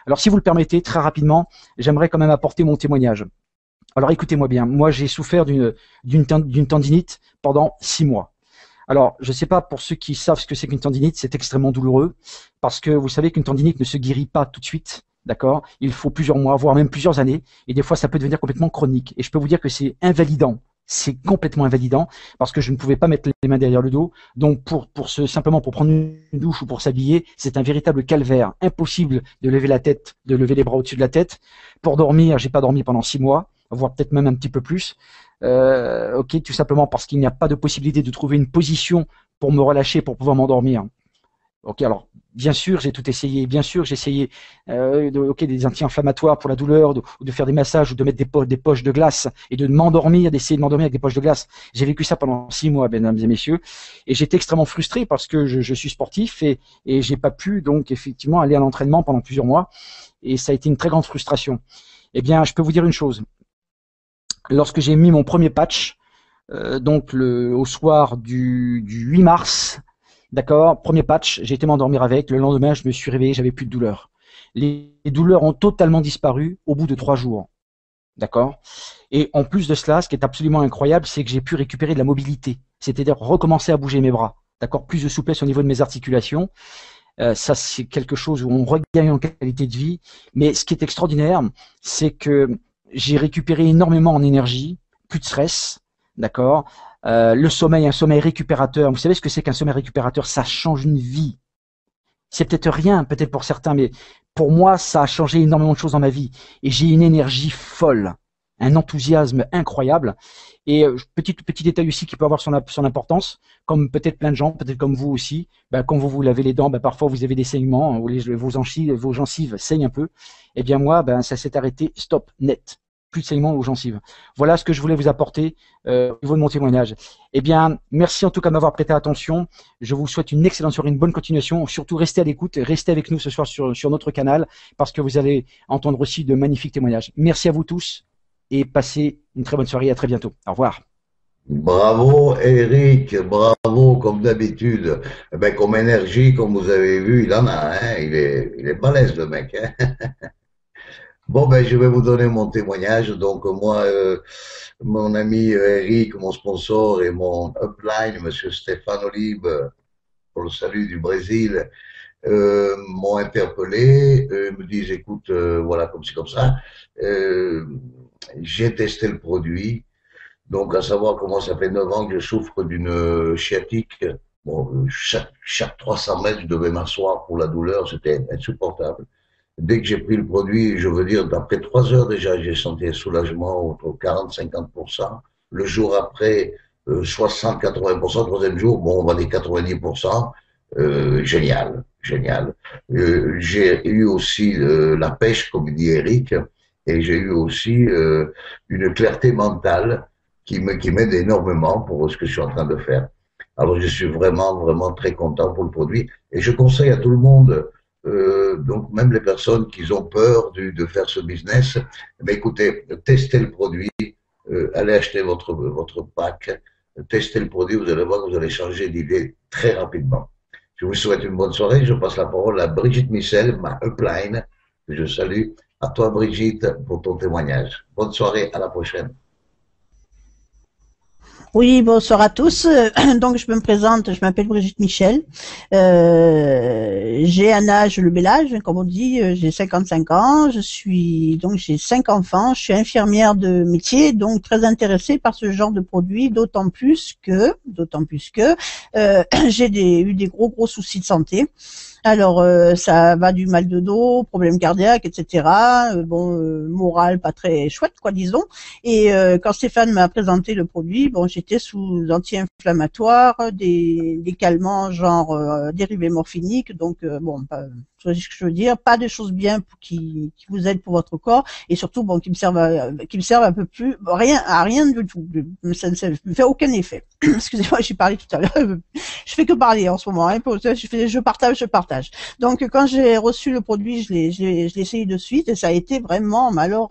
Alors si vous le permettez, très rapidement, j'aimerais quand même apporter mon témoignage. Alors écoutez-moi bien, moi j'ai souffert d'une tendinite pendant 6 mois. Alors, je ne sais pas pour ceux qui savent ce que c'est qu'une tendinite, c'est extrêmement douloureux, parce que vous savez qu'une tendinite ne se guérit pas tout de suite, d'accord? Il faut plusieurs mois, voire même plusieurs années, et des fois ça peut devenir complètement chronique. Et je peux vous dire que c'est invalidant, c'est complètement invalidant, parce que je ne pouvais pas mettre les mains derrière le dos. Donc simplement pour prendre une douche ou pour s'habiller, c'est un véritable calvaire. Impossible de lever la tête, de lever les bras au-dessus de la tête. Pour dormir, j'ai pas dormi pendant 6 mois, voire peut-être même un petit peu plus. Ok, tout simplement parce qu'il n'y a pas de possibilité de trouver une position pour me relâcher, pour pouvoir m'endormir. Ok, alors bien sûr j'ai tout essayé, bien sûr j'ai essayé des anti-inflammatoires pour la douleur, de faire des massages ou de mettre des poches de glace et de m'endormir, d'essayer de m'endormir avec des poches de glace. J'ai vécu ça pendant 6 mois, mesdames et messieurs, et j'étais extrêmement frustré parce que je suis sportif et j'ai pas pu donc effectivement aller à l'entraînement pendant plusieurs mois, et ça a été une très grande frustration. Eh bien, je peux vous dire une chose. Lorsque j'ai mis mon premier patch, donc au soir du 8 mars, d'accord, premier patch, j'ai été m'endormir avec. Le lendemain, je me suis réveillé, j'avais plus de douleur. Les douleurs ont totalement disparu au bout de 3 jours, d'accord. Et en plus de cela, ce qui est absolument incroyable, c'est que j'ai pu récupérer de la mobilité, c'est-à-dire recommencer à bouger mes bras, d'accord, plus de souplesse au niveau de mes articulations. Ça, c'est quelque chose où on regagne en qualité de vie. Mais ce qui est extraordinaire, c'est que j'ai récupéré énormément en énergie, plus de stress, d'accord. Le sommeil, un sommeil récupérateur. Vous savez ce que c'est qu'un sommeil récupérateur? Ça change une vie. C'est peut-être rien, peut-être pour certains, mais pour moi, ça a changé énormément de choses dans ma vie. Et j'ai une énergie folle, un enthousiasme incroyable. Et petit détail aussi qui peut avoir son importance, comme peut-être plein de gens, peut-être comme vous aussi, quand vous vous lavez les dents, parfois vous avez des saignements, ou vos gencives saignent un peu. Eh bien moi, ça s'est arrêté, stop, net. Plus de saignements aux gencives. Voilà ce que je voulais vous apporter au niveau de mon témoignage. Eh bien, merci en tout cas de m'avoir prêté attention. Je vous souhaite une excellente soirée, une bonne continuation. Surtout, restez à l'écoute, restez avec nous ce soir sur notre canal, parce que vous allez entendre aussi de magnifiques témoignages. Merci à vous tous et passez une très bonne soirée. À très bientôt. Au revoir. Bravo Eric, bravo comme d'habitude. Comme énergie, comme vous avez vu, il en a, hein. Il est balèze le mec, hein. Bon, je vais vous donner mon témoignage. Donc, moi, mon ami Eric, mon sponsor et mon upline, monsieur Stéphane Olive, pour le salut du Brésil, m'ont interpellé, me disent, écoute, voilà, comme c'est comme ça. J'ai testé le produit. Donc, à savoir comment ça fait 9 ans que je souffre d'une sciatique. Bon, chaque 300 mètres, je devais m'asseoir pour la douleur, c'était insupportable. Dès que j'ai pris le produit, je veux dire, après 3 heures déjà, j'ai senti un soulagement entre 40-50%. Le jour après, 60-80%. Troisième jour, bon, on va dire 90%. Génial, génial. J'ai eu aussi la pêche, comme dit Eric, et j'ai eu aussi une clarté mentale qui m'aide énormément pour ce que je suis en train de faire. Alors, je suis vraiment, vraiment très content pour le produit. Et je conseille à tout le monde, donc même les personnes qui ont peur de faire ce business, écoutez, testez le produit, allez acheter votre pack, testez le produit, vous allez voir que vous allez changer d'idée très rapidement. Je vous souhaite une bonne soirée. Je passe la parole à Brigitte Michel, ma upline, que je salue. À toi, Brigitte, pour ton témoignage. Bonne soirée, à la prochaine. Oui, bonsoir à tous. Donc, je me présente, je m'appelle Brigitte Michel. J'ai un âge, le bel âge, comme on dit, j'ai 55 ans. Donc j'ai 5 enfants. Je suis infirmière de métier, donc très intéressée par ce genre de produit, d'autant plus que, j'ai eu des gros soucis de santé. Alors, ça va du mal de dos, problème cardiaque, etc. Moral pas très chouette, quoi, disons. Et quand Stéphane m'a présenté le produit, bon, j'étais sous anti-inflammatoires, des calmants genre dérivés morphiniques, donc ce que je veux dire, pas de choses bien qui vous aident pour votre corps, et surtout qui me servent un peu plus à rien du tout. Ça ne me fait aucun effet. Excusez-moi, j'ai parlé tout à l'heure. Je fais que parler en ce moment. Hein. Je partage. Donc quand j'ai reçu le produit, je l'ai essayé de suite et ça a été vraiment, mais alors